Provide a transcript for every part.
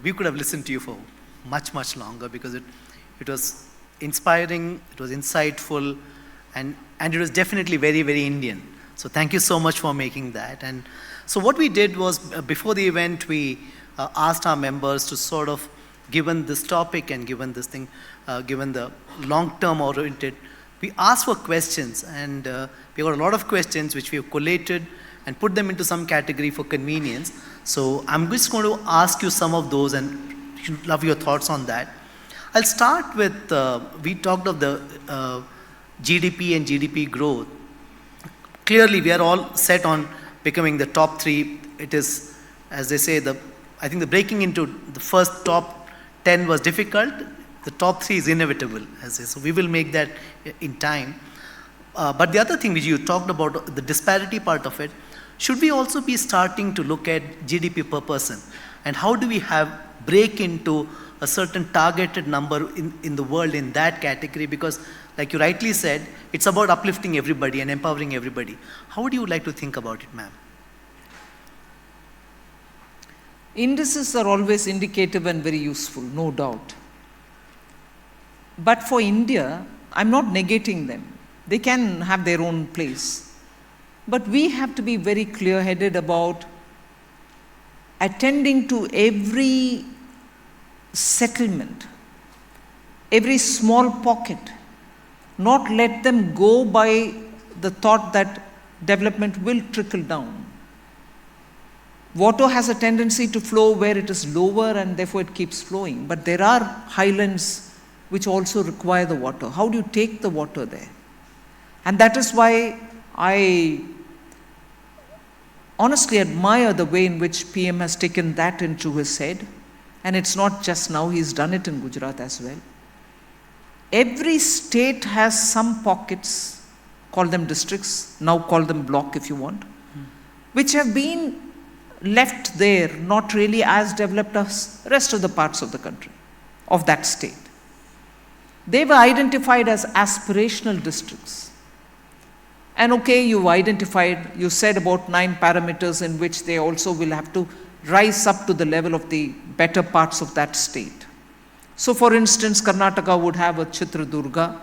we could have listened to you for much, much longer because it was inspiring, it was insightful, and it was definitely very, very Indian. So thank you so much for making that. And so what we did was, before the event, we asked our members to sort of, given this topic and given this thing, given the long-term oriented, we asked for questions, and we got a lot of questions which we have collated and put them into some category for convenience. So I'm just going to ask you some of those, and love your thoughts on that. I'll start with, we talked of the GDP and GDP growth. Clearly, we are all set on becoming the top 3. It is, as they say, I think the breaking into the first top 10 was difficult. The top 3 is inevitable, as they say. So we will make that in time. But the other thing which you talked about, the disparity part of it, should we also be starting to look at GDP per person? And how do we break into a certain targeted number in the world in that category? Because, like you rightly said, it's about uplifting everybody and empowering everybody. How would you like to think about it, ma'am? Indices are always indicative and very useful, no doubt. But for India, I'm not negating them. They can have their own place. But we have to be very clear-headed about attending to every settlement, every small pocket, not let them go by the thought that development will trickle down. Water has a tendency to flow where it is lower, and therefore it keeps flowing. But there are highlands which also require the water. How do you take the water there? And that is why I honestly admire the way in which PM has taken that into his head. And it's not just now, he's done it in Gujarat as well. Every state has some pockets, call them districts, now call them block if you want, which have been left there, not really as developed as the rest of the parts of the country, of that state. They were identified as aspirational districts. And okay, you said about 9 parameters in which they also will have to rise up to the level of the better parts of that state. So for instance, Karnataka would have a Chitradurga.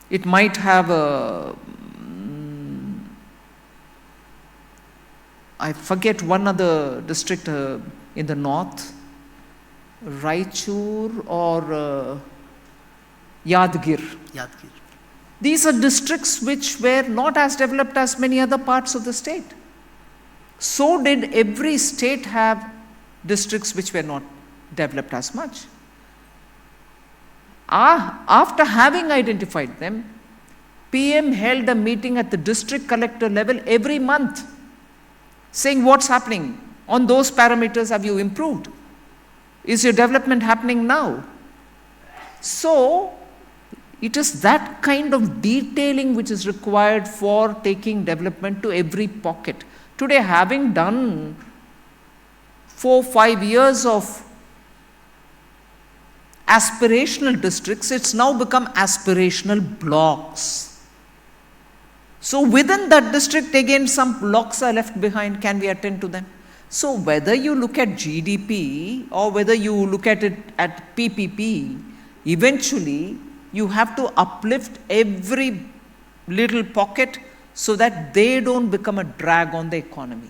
It might have I forget one other district in the north, Raichur or Yadgir. These are districts which were not as developed as many other parts of the state. So did every state have districts which were not developed as much. After having identified them, PM held a meeting at the district collector level every month, saying what's happening on those parameters. Have you improved? Is your development happening now? So it is that kind of detailing which is required for taking development to every pocket. Today, having done 4-5 years of aspirational districts, it's now become aspirational blocks. So within that district, again, some blocks are left behind. Can we attend to them? So whether you look at GDP or whether you look at it at PPP, eventually you have to uplift every little pocket so that they don't become a drag on the economy.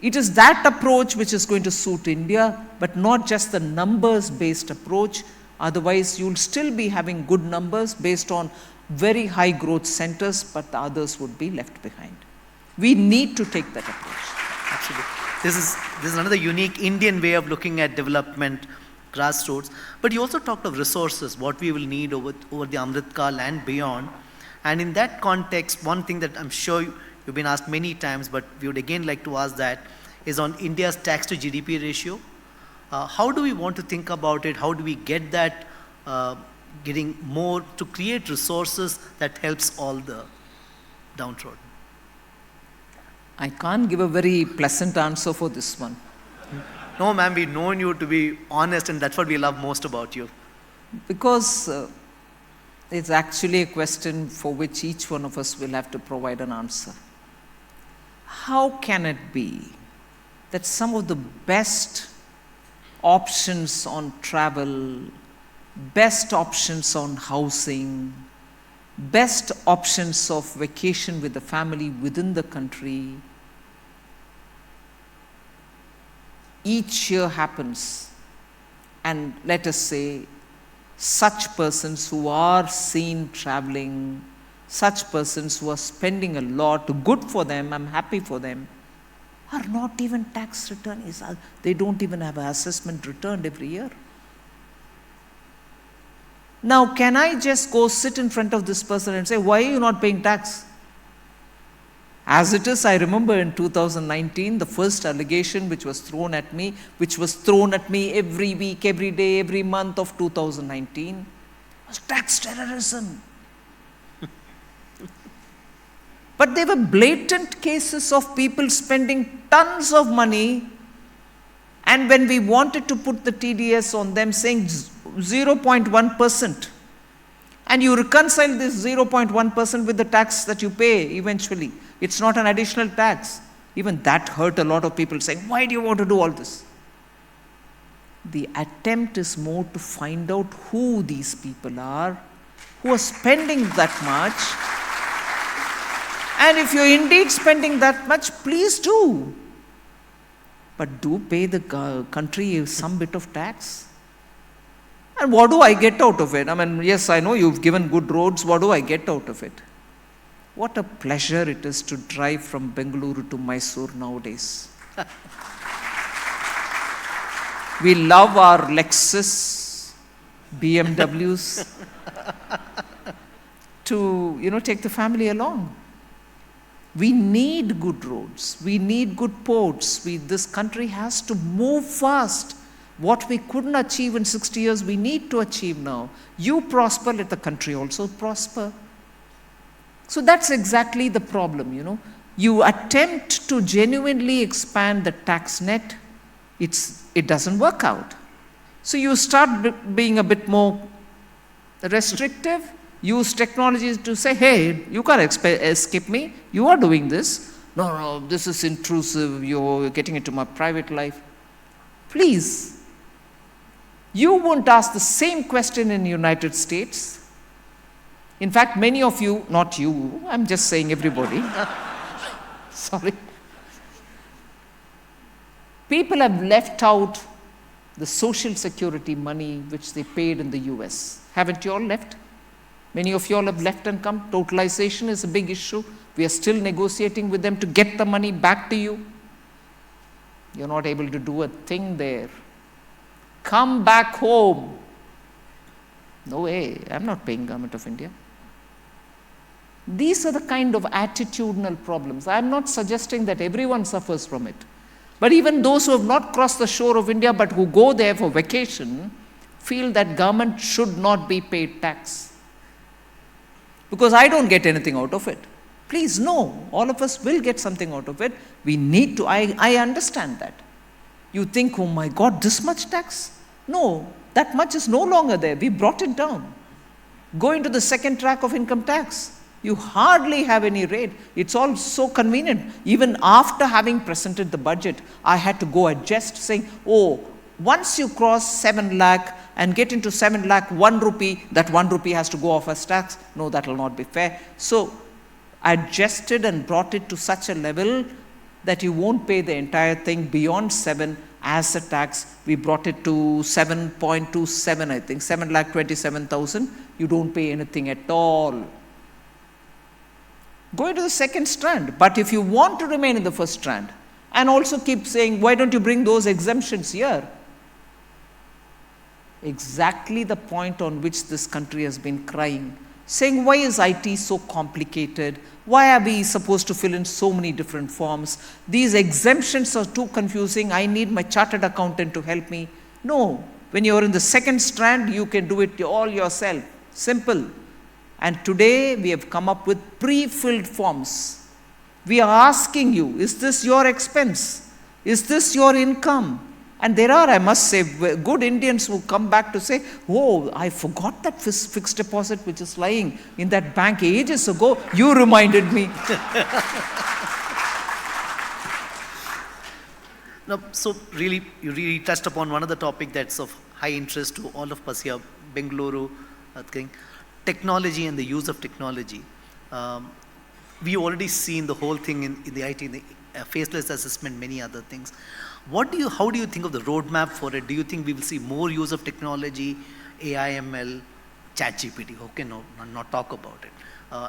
It is that approach which is going to suit India, but not just the numbers-based approach. Otherwise, you'll still be having good numbers based on very high growth centers, but the others would be left behind. We need to take that approach. Absolutely. This is another unique Indian way of looking at development, grassroots. But you also talked of resources, what we will need over the Amrit Kal and beyond. And in that context, one thing that I'm sure you've been asked many times, but we would again like to ask that, is on India's tax to GDP ratio. How do we want to think about it? How do we get that getting more to create resources that helps all the downtrodden? I can't give a very pleasant answer for this one. No, ma'am, we've known you to be honest, and that's what we love most about you. Because it's actually a question for which each one of us will have to provide an answer. How can it be that some of the best options on travel, best options on housing, best options of vacation with the family within the country. Each year happens, and let us say, such persons who are seen traveling, such persons who are spending a lot, good for them, I'm happy for them, are not even tax returnees. They don't even have an assessment returned every year. Now, can I just go sit in front of this person and say, why are you not paying tax? As it is, I remember in 2019, the first allegation which was thrown at me every week, every day, every month of 2019, was tax terrorism. But there were blatant cases of people spending tons of money, and when we wanted to put the TDS on them, saying 0.1%, and you reconcile this 0.1% with the tax that you pay eventually. It's not an additional tax. Even that hurt a lot of people, saying, why do you want to do all this? The attempt is more to find out who these people are, who are spending that much. And if you're indeed spending that much, please do. But do pay the country some bit of tax. And what do I get out of it? I mean, yes, I know you've given good roads. What do I get out of it? What a pleasure it is to drive from Bengaluru to Mysore nowadays. We love our Lexus, BMWs, to, take the family along. We need good roads. We need good ports. This country has to move fast. What we couldn't achieve in 60 years, we need to achieve now. You prosper, let the country also prosper. So that's exactly the problem, You attempt to genuinely expand the tax net, it doesn't work out. So you start being a bit more restrictive, use technologies to say, hey, you can't escape me, you are doing this. No, this is intrusive, you're getting into my private life. Please. You won't ask the same question in the United States. In fact, many of you, not you, I'm just saying everybody. Sorry. People have left out the social security money which they paid in the US. Haven't you all left? Many of you all have left and come. Totalization is a big issue. We are still negotiating with them to get the money back to you. You're not able to do a thing there. Come back home. No way, I'm not paying Government of India. These are the kind of attitudinal problems. I'm not suggesting that everyone suffers from it. But even those who have not crossed the shore of India but who go there for vacation feel that government should not be paid tax. Because I don't get anything out of it. Please, no, all of us will get something out of it. We need to, I understand that. You think, oh my God, this much tax? No, that much is no longer there. We brought it down. Go into the second track of income tax. You hardly have any rate. It's all so convenient. Even after having presented the budget, I had to go adjust, saying, oh, once you cross 7 lakh and get into 7 lakh, 1 rupee, that 1 rupee has to go off as tax. No, that will not be fair. So I adjusted and brought it to such a level that you won't pay the entire thing beyond 7 as a tax. We brought it to 7.27, I think, 7,27,000. You don't pay anything at all. Go into the second strand. But if you want to remain in the first strand and also keep saying, why don't you bring those exemptions here? Exactly the point on which this country has been crying, saying, why is IT so complicated? Why are we supposed to fill in so many different forms? These exemptions are too confusing. I need my chartered accountant to help me. No, when you're in the second strand, you can do it all yourself. Simple. And today we have come up with pre-filled forms. We are asking you, is this your expense? Is this your income? And there are, I must say, good Indians who come back to say, oh, I forgot that fixed deposit which is lying in that bank ages ago. You reminded me. No, so really, you really touched upon one of the topic that's of high interest to all of us here, Bengaluru, thing, technology and the use of technology. Um, we already seen the whole thing in the IT, in the faceless assessment, many other things. How do you think of the roadmap for it? Do you think we will see more use of technology, AI, ML, ChatGPT? Okay, no, not talk about it.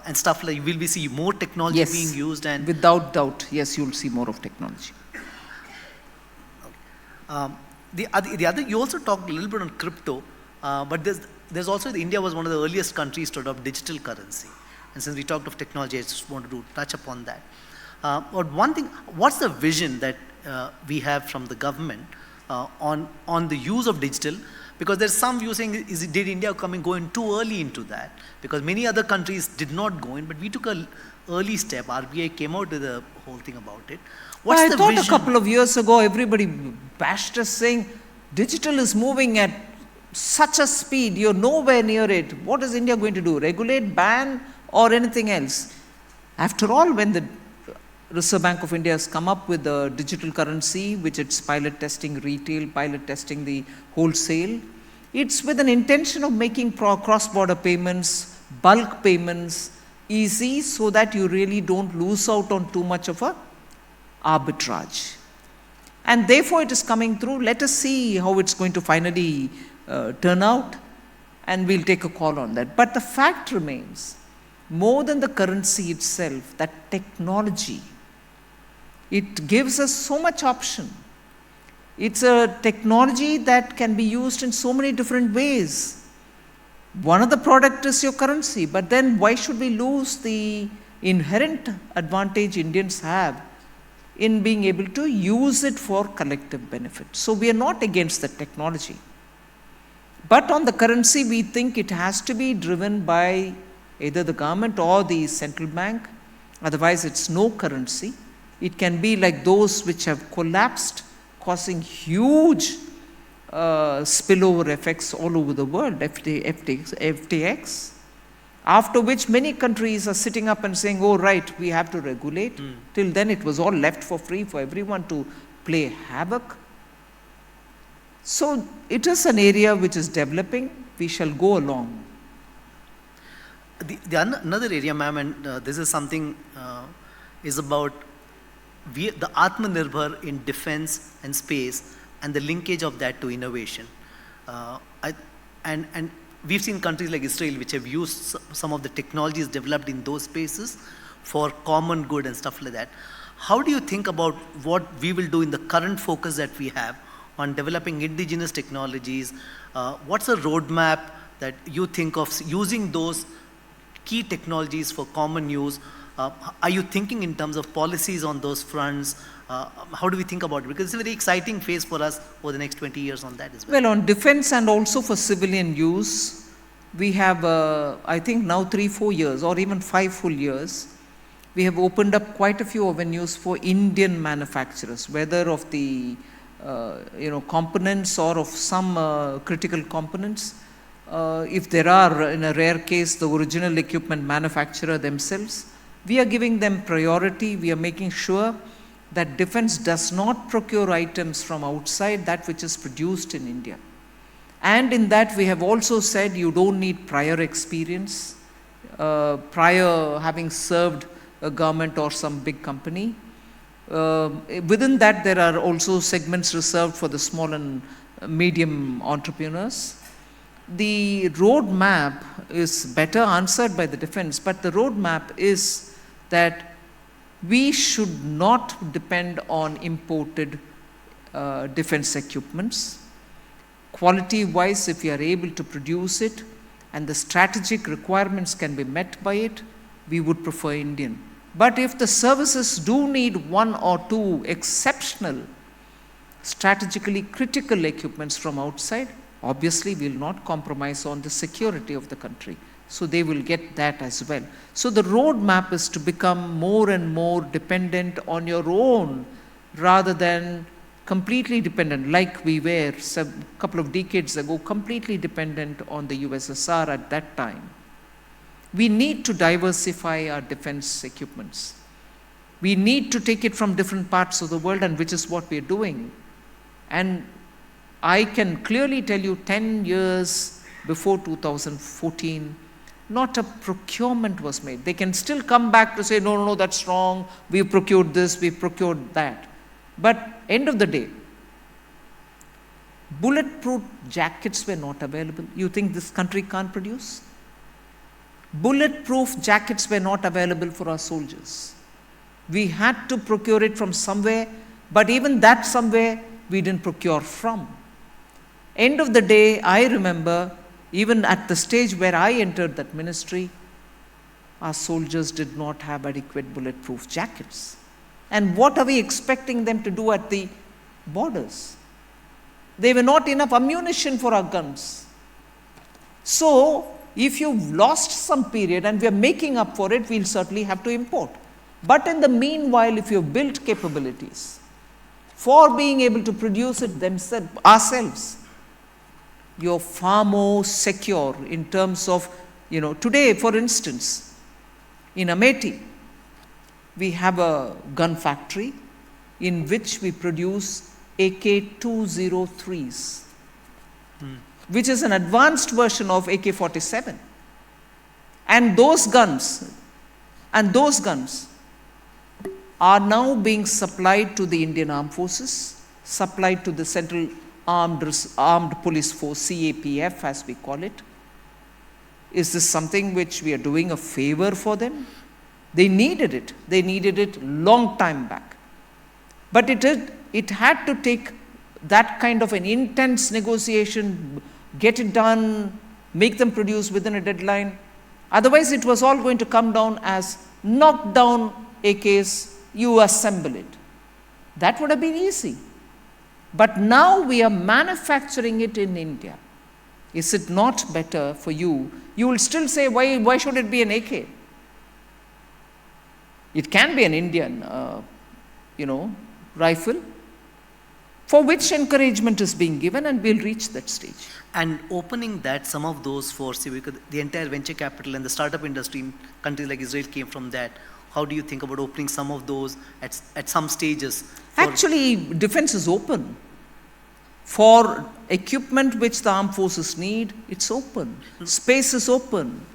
And stuff like, will we see more technology Yes, being used? And without doubt, yes, you'll see more of technology. the other, you also talked a little bit on crypto, but there's also, India was one of the earliest countries to adopt digital currency. And since we talked of technology, I just wanted to touch upon that. But one thing, what's the vision that we have from the government on the use of digital? Because there's some view saying, did India go in too early into that? Because many other countries did not go in, but we took an early step. RBI came out with the whole thing about it. What's I the thought vision? a couple of years ago, everybody bashed us saying, digital is moving at such a speed, you're nowhere near it. What is India going to do? Regulate, ban, or anything else? After all, when the Reserve Bank of India has come up with the digital currency, which it's pilot testing retail, pilot testing the wholesale, it's with an intention of making cross-border payments, bulk payments easy so that you really don't lose out on too much of a arbitrage. And therefore it is coming through. Let us see how it's going to finally turn out, and we'll take a call on that. But the fact remains, more than the currency itself, that technology, it gives us so much option. It's a technology that can be used in so many different ways. One of the product is your currency, but then why should we lose the inherent advantage Indians have in being able to use it for collective benefit? So we are not against the technology. But on the currency, we think it has to be driven by either the government or the central bank. Otherwise, it's no currency. It can be like those which have collapsed, causing huge spillover effects all over the world, FTX, after which many countries are sitting up and saying, oh right, we have to regulate. Till then it was all left for free for everyone to play havoc. So it is an area which is developing. We shall go along. Another area, ma'am, and this is something is about the Atmanirbhar in defense and space and the linkage of that to innovation. And we've seen countries like Israel which have used some of the technologies developed in those spaces for common good and stuff like that. How do you think about what we will do in the current focus that we have on developing indigenous technologies? What's a roadmap that you think of using those key technologies for common use? Are you thinking in terms of policies on those fronts? How do we think about it? Because it's a very exciting phase for us over the next 20 years on that as well. Well, on defense and also for civilian use, we have, I think now 3-4 years or even 5 full years, we have opened up quite a few avenues for Indian manufacturers, whether of the components or of some critical components. If there are, in a rare case, the original equipment manufacturer themselves, we are giving them priority. We are making sure that defense does not procure items from outside, that which is produced in India. And in that we have also said you don't need prior experience, prior having served a government or some big company. Within that there are also segments reserved for the small and medium entrepreneurs. The roadmap is better answered by the defense, but the roadmap is that we should not depend on imported defense equipments. Quality-wise, if we are able to produce it and the strategic requirements can be met by it, we would prefer Indian. But if the services do need 1 or 2 exceptional, strategically critical equipments from outside, obviously we will not compromise on the security of the country. So they will get that as well. So the roadmap is to become more and more dependent on your own rather than completely dependent, like we were a couple of decades ago, completely dependent on the USSR at that time. We need to diversify our defense equipments. We need to take it from different parts of the world, and which is what we are doing. And I can clearly tell you 10 years before 2014, not a procurement was made. They can still come back to say, no, that's wrong, we've procured this, we've procured that. But end of the day, bulletproof jackets were not available. You think this country can't produce? Bulletproof jackets were not available for our soldiers. We had to procure it from somewhere, but even that somewhere we didn't procure from. End of the day, I remember, even at the stage where I entered that ministry, our soldiers did not have adequate bulletproof jackets. And what are we expecting them to do at the borders? There were not enough ammunition for our guns. So, if you've lost some period and we are making up for it, we'll certainly have to import. But in the meanwhile, if you've built capabilities for being able to produce it ourselves, you're far more secure in terms of, today, for instance, in Amethi, we have a gun factory in which we produce AK-203s, which is an advanced version of AK-47. And those guns are now being supplied to the Indian Armed Forces, supplied to the Central Armed Police Force, CAPF as we call it. Is this something which we are doing a favor for them? They needed it. They needed it long time back. But it had to take that kind of an intense negotiation, get it done, make them produce within a deadline. Otherwise, it was all going to come down as knock down AKs, you assemble it. That would have been easy. But now we are manufacturing it in India. Is it not better for you? You will still say, why should it be an AK? It can be an Indian, rifle, for which encouragement is being given, and we'll reach that stage. And opening that, some of those because the entire venture capital and the startup industry in countries like Israel came from that. How do you think about opening some of those at some stages? Actually, defense is open. For equipment which the armed forces need, it's open. Space is open.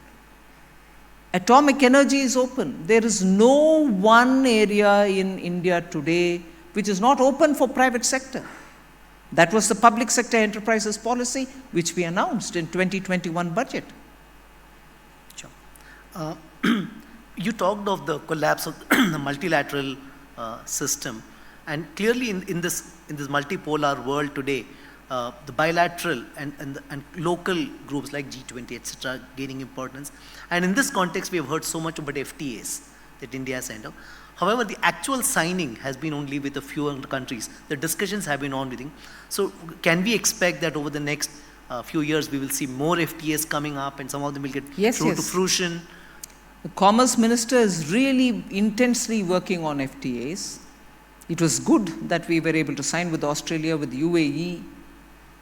Atomic energy is open. There is no one area in India today which is not open for private sector. That was the public sector enterprises policy which we announced in 2021 budget. Sure. You talked of the collapse of the multilateral system, and clearly in this multipolar world today, the bilateral and local groups like G20, etc., gaining importance. And in this context, we have heard so much about FTAs that India has signed up. However, the actual signing has been only with a few countries. The discussions have been on with them. So can we expect that over the next few years, we will see more FTAs coming up and some of them will get to fruition? The Commerce Minister is really intensely working on FTAs. It was good that we were able to sign with Australia, with UAE.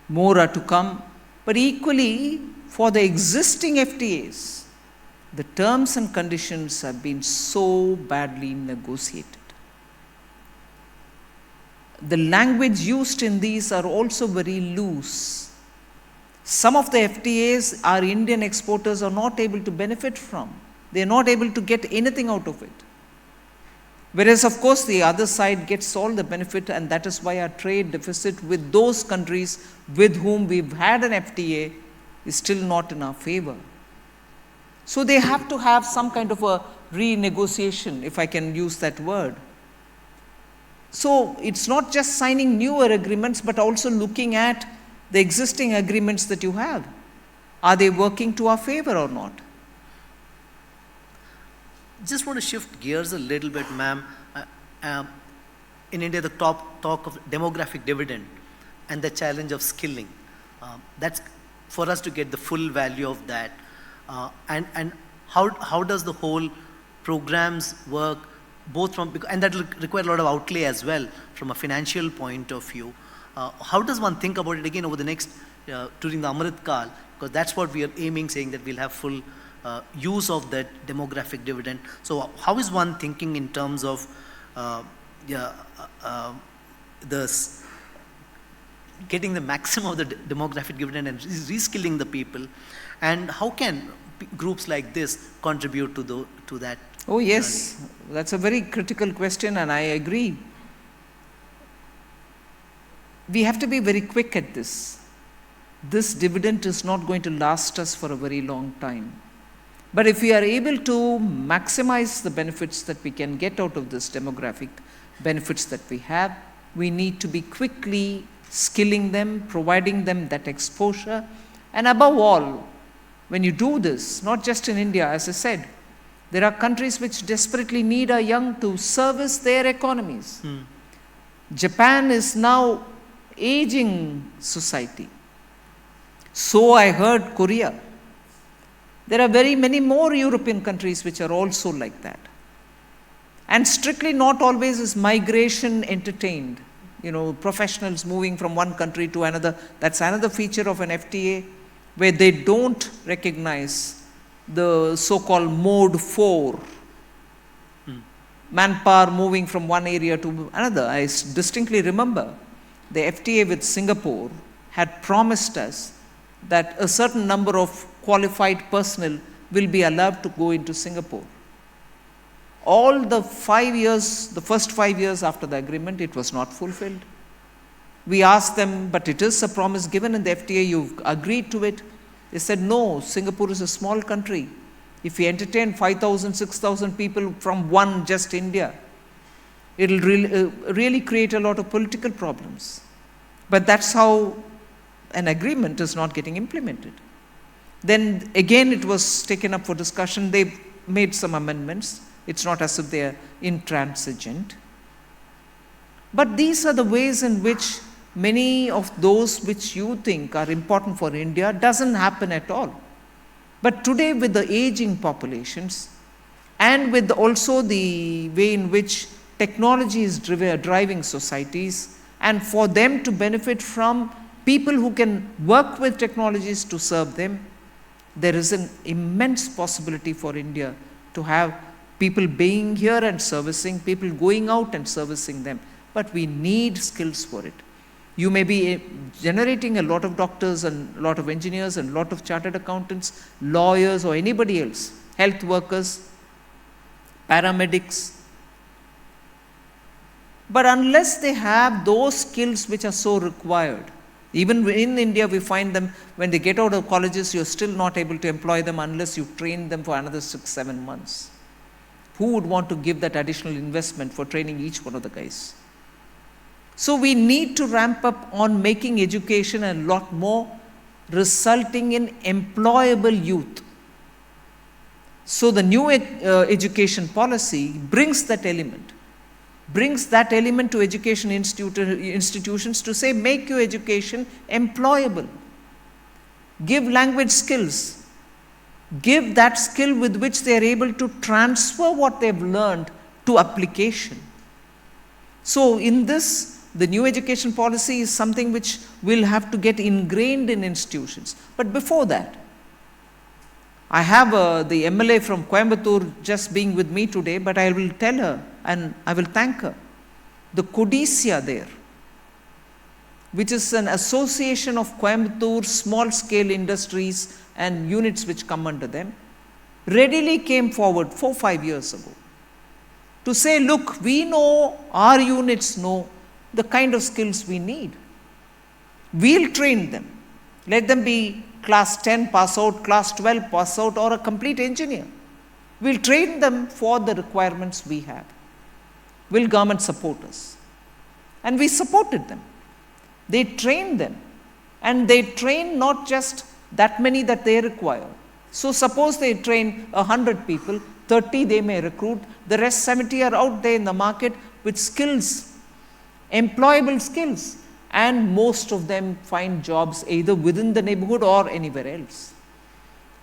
More are to come. But equally, for the existing FTAs, the terms and conditions have been so badly negotiated. The language used in these are also very loose. Some of the FTAs our Indian exporters are not able to benefit from. They are not able to get anything out of it. Whereas, of course, the other side gets all the benefit, and that is why our trade deficit with those countries with whom we've had an FTA is still not in our favor. So they have to have some kind of a renegotiation, if I can use that word. So it's not just signing newer agreements, but also looking at the existing agreements that you have. Are they working to our favor or not? Just want to shift gears a little bit, ma'am. In India, the talk of demographic dividend and the challenge of skilling. That's for us to get the full value of that. And how does the whole programs work, both from, and that will require a lot of outlay as well from a financial point of view. How does one think about it again over the next, during the Amrit Kal, because that's what we are aiming, saying that we'll have full use of that demographic dividend. So how is one thinking in terms of yeah, getting the maximum of the demographic dividend and reskilling the people, and how can groups like this contribute to that? Oh yes, journey? That's a very critical question, and I agree. We have to be very quick at this. This dividend is not going to last us for a very long time. But if we are able to maximize the benefits that we can get out of this demographic benefits that we have, we need to be quickly skilling them, providing them that exposure. And above all, when you do this, not just in India, as I said, there are countries which desperately need our young to service their economies. Japan is now aging society. So I heard Korea. There are very many more European countries which are also like that. And strictly not always is migration entertained. You know, professionals moving from one country to another. That's another feature of an FTA, where they don't recognize the so-called mode 4. Manpower moving from one area to another. I distinctly remember the FTA with Singapore had promised us that a certain number of qualified personnel will be allowed to go into Singapore. All the 5 years, the first 5 years after the agreement, it was not fulfilled. We asked them, but it is a promise given in the FTA, you've agreed to it. They said, no, Singapore is a small country. If we entertain 5,000, 6,000 people from one just India, it will really create a lot of political problems. But that's how an agreement is not getting implemented. Then again it was taken up for discussion. They made some amendments. It's not as if they are intransigent. But these are the ways in which many of those which you think are important for India doesn't happen at all. But today, with the aging populations and with also the way in which technology is driving societies, and for them to benefit from people who can work with technologies to serve them, there is an immense possibility for India to have people being here and servicing, people going out and servicing them. But we need skills for it. You may be generating a lot of doctors and a lot of engineers and a lot of chartered accountants, lawyers or anybody else, health workers, paramedics. But unless they have those skills which are so required, even in India we find them, when they get out of colleges, you're still not able to employ them unless you train them for another 6-7 months. Who would want to give that additional investment for training each one of the guys? So we need to ramp up on making education a lot more, resulting in employable youth. So the new education policy brings that element to education institutions to say, make your education employable. Give language skills. Give that skill with which they are able to transfer what they've learned to application. So in this, the new education policy is something which will have to get ingrained in institutions. But before that, I have the MLA from Coimbatore just being with me today, but I will tell her and I will thank her. The Codicia there, which is an association of Coimbatore small-scale industries and units which come under them, readily came forward 4-5 years ago to say, look, we know, our units know the kind of skills we need. We'll train them. Let them be class 10 pass out, class 12 pass out, or a complete engineer. We'll train them for the requirements we have. Will government support us? And we supported them. They trained them. And they train not just that many that they require. So suppose they train 100 people, 30 they may recruit, the rest 70 are out there in the market with skills, employable skills, and most of them find jobs either within the neighborhood or anywhere else.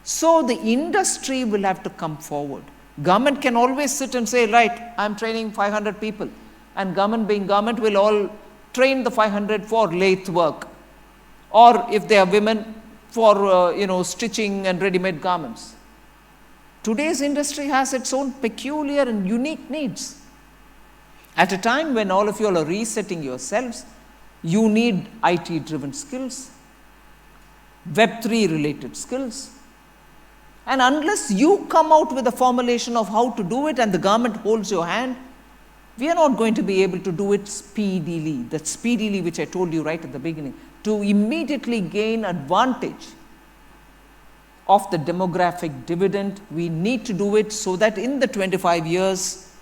So the industry will have to come forward. Government can always sit and say, right, I'm training 500 people, and government being government will all train the 500 for lathe work, or if they are women, for stitching and ready-made garments. today's industry has its own peculiar and unique needs. At a time when all of you all are resetting yourselves, you need IT-driven skills, Web3 related skills. And unless you come out with a formulation of how to do it and the government holds your hand, we are not going to be able to do it speedily. That speedily which I told you right at the beginning, to immediately gain advantage of the demographic dividend, we need to do it so that in the 25 years,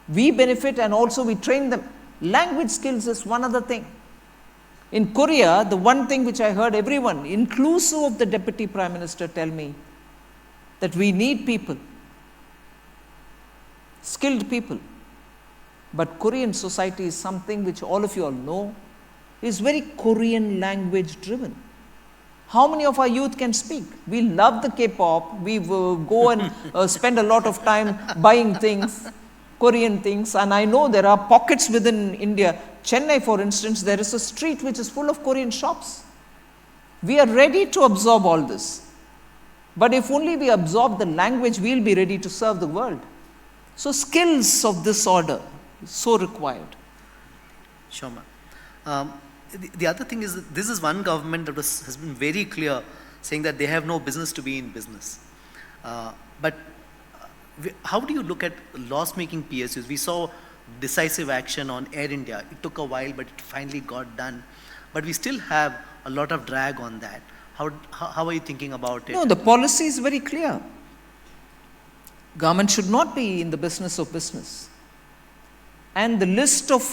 we benefit and also we train them. Language skills is one other thing. In Korea, the one thing which I heard everyone, inclusive of the Deputy Prime Minister, tell me, that we need people, skilled people. But Korean society is something which all of you all know is very Korean language driven. How many of our youth can speak? We love the K-pop, we go and spend a lot of time buying things, Korean things, and I know there are pockets within India. Chennai, for instance, there is a street which is full of Korean shops. We are ready to absorb all this. But if only we absorb the language, we'll be ready to serve the world. So skills of this order is so required. Sure, ma'am. The other thing is that this is one government that has been very clear saying that they have no business to be in business. But how do you look at loss-making PSUs? We saw decisive action on Air India. It took a while, but it finally got done. But we still have a lot of drag on that. How are you thinking about it? No, the policy is very clear. Government should not be in the business of business. And the list of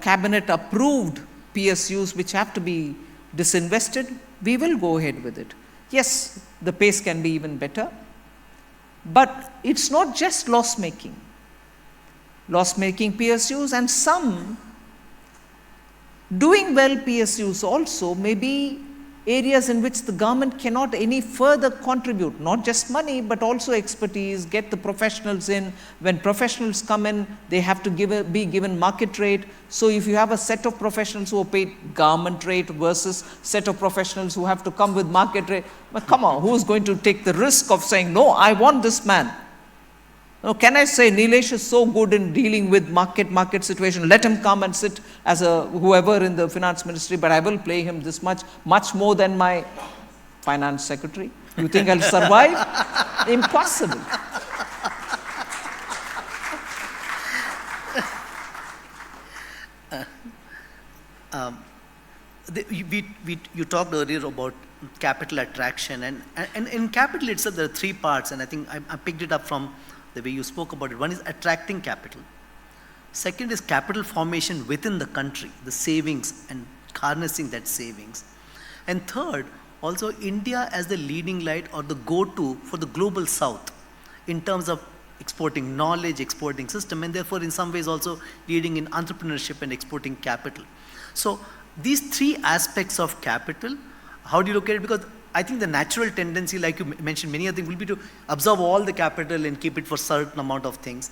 cabinet approved PSUs which have to be disinvested, we will go ahead with it. Yes, the pace can be even better. But it's not just loss-making. Loss-making PSUs and some doing well PSUs also may be areas in which the government cannot any further contribute, not just money, but also expertise, get the professionals in. When professionals come in, they have to be given market rate. So if you have a set of professionals who are paid government rate versus set of professionals who have to come with market rate, but come on, who's going to take the risk of saying, no, I want this man? Now, can I say Nilesh is so good in dealing with market situation, let him come and sit as a whoever in the finance ministry, but I will pay him this much more than my finance secretary. You think I'll survive? Impossible. You talked earlier about capital attraction, and in capital itself there are three parts, and I think I picked it up from the way you spoke about it. One is attracting capital. Second is capital formation within the country, the savings and harnessing that savings. And third, also India as the leading light or the go-to for the global south in terms of exporting knowledge, exporting system, and therefore in some ways also leading in entrepreneurship and exporting capital. So these three aspects of capital, how do you look at it? Because I think the natural tendency, like you mentioned, many other things, will be to absorb all the capital and keep it for certain amount of things.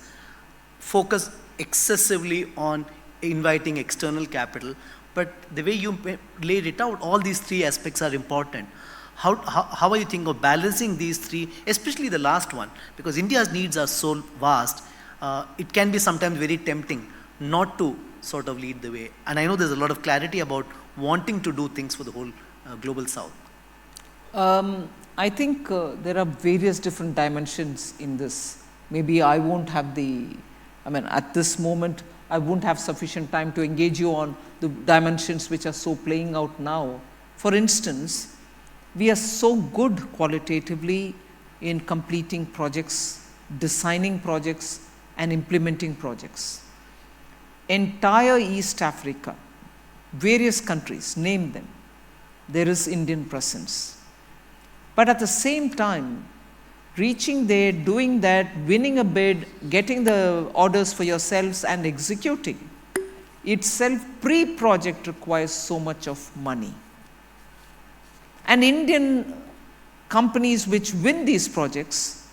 Focus excessively on inviting external capital. But the way you laid it out, all these three aspects are important. How are you thinking of balancing these three, especially the last one? Because India's needs are so vast, it can be sometimes very tempting not to sort of lead the way. And I know there's a lot of clarity about wanting to do things for the whole global south. I think there are various different dimensions in this. Maybe I won't have at this moment, I won't have sufficient time to engage you on the dimensions which are so playing out now. For instance, we are so good qualitatively in completing projects, designing projects, and implementing projects. Entire East Africa, various countries, name them, there is Indian presence. But at the same time, reaching there, doing that, winning a bid, getting the orders for yourselves and executing, itself pre-project requires so much of money. And Indian companies which win these projects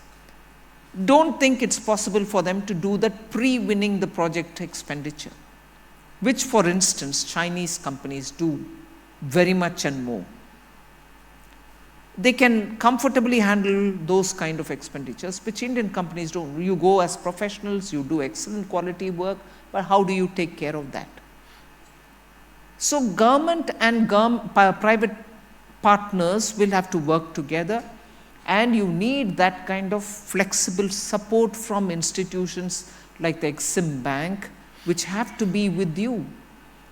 don't think it's possible for them to do that pre-winning the project expenditure, which for instance Chinese companies do very much and more. they can comfortably handle those kind of expenditures, which Indian companies don't. You go as professionals, you do excellent quality work, but how do you take care of that? So government and private partners will have to work together, and you need that kind of flexible support from institutions like the Exim Bank, which have to be with you.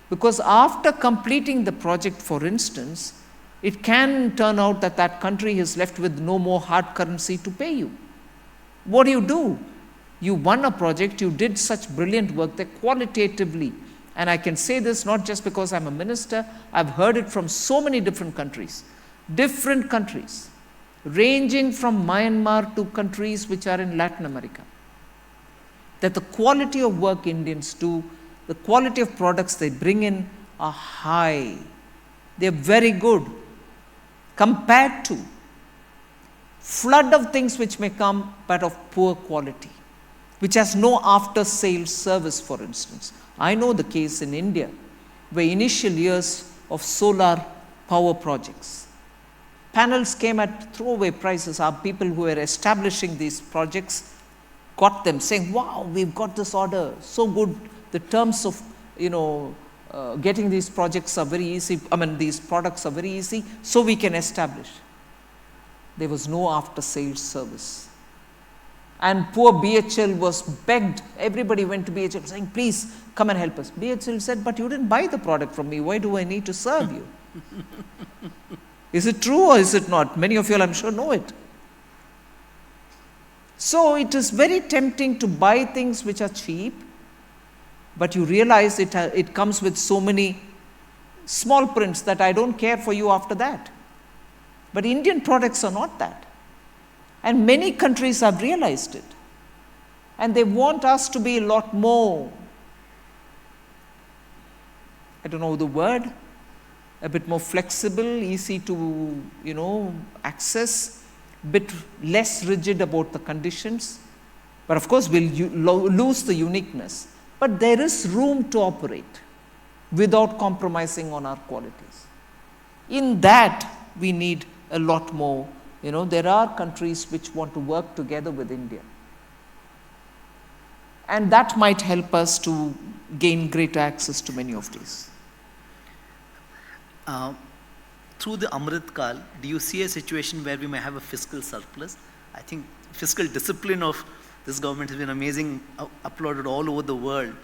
Because after completing the project, for instance, it can turn out that that country is left with no more hard currency to pay you. What do? You won a project, you did such brilliant work there qualitatively. And I can say this not just because I'm a minister, I've heard it from so many different countries, ranging from Myanmar to countries which are in Latin America, that the quality of work Indians do, the quality of products they bring in are high. They're very good compared to flood of things which may come but of poor quality, which has no after sales service, for instance. I know the case in India where initial years of solar power projects, panels came at throwaway prices. Our people who were establishing these projects got them saying, wow, we've got this order, so good. The terms of, getting these projects are very easy. These products are very easy, so we can establish. There was no after sales service. And poor BHL was begged. Everybody went to BHL saying, please come and help us. BHL said, but you didn't buy the product from me. Why do I need to serve you? Is it true or is it not? Many of you, I'm sure, know it. So it is very tempting to buy things which are cheap, but you realize it comes with so many small prints that I don't care for you after that. But Indian products are not that. And many countries have realized it. And they want us to be a lot more, I don't know the word, a bit more flexible, easy to, access, bit less rigid about the conditions. But of course, we'll lose the uniqueness. But there is room to operate without compromising on our qualities. In that, we need a lot more. There are countries which want to work together with India. And that might help us to gain greater access to many of these. Through the Amrit Kal, do you see a situation where we may have a fiscal surplus? I think fiscal discipline of this government has been amazing, applauded all over the world,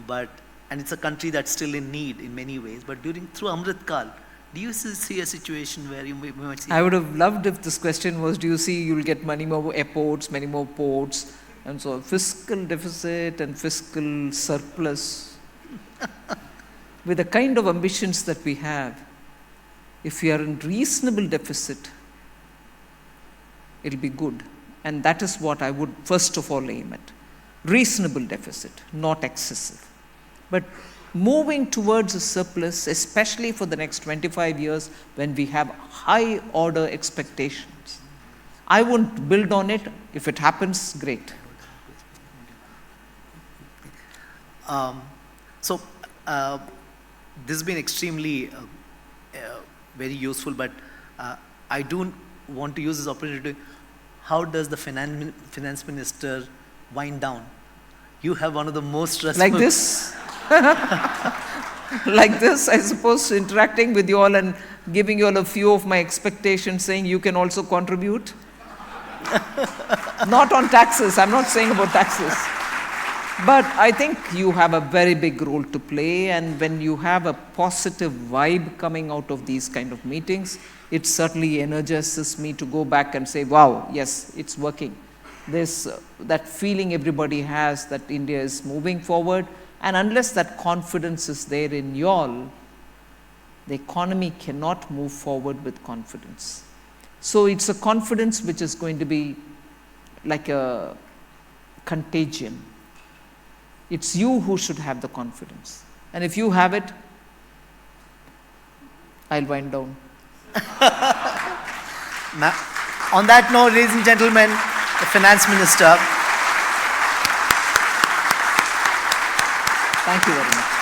and it's a country that's still in need in many ways. But through Amrit Kal, do you see a situation where you might see? I would have loved if this question was, do you see you'll get many more airports, many more ports, and so fiscal deficit and fiscal surplus. With the kind of ambitions that we have, if we are in reasonable deficit, it'll be good. And that is what I would first of all aim at. Reasonable deficit, not excessive. But moving towards a surplus, especially for the next 25 years when we have high order expectations. I won't build on it. If it happens, great. This has been extremely very useful, but I do want to use this opportunity. How does the finance minister wind down? You have one of the most stressful... Like this? Like this, I suppose, interacting with you all and giving you all a few of my expectations, saying you can also contribute. Not on taxes, I'm not saying about taxes. But I think you have a very big role to play, and when you have a positive vibe coming out of these kind of meetings, it certainly energizes me to go back and say, wow, yes, it's working. There's that feeling everybody has that India is moving forward, and unless that confidence is there in you all, the economy cannot move forward with confidence. So it's a confidence which is going to be like a contagion. It's you who should have the confidence. And if you have it, I'll wind down. On that note, ladies and gentlemen, the Finance Minister. Thank you very much.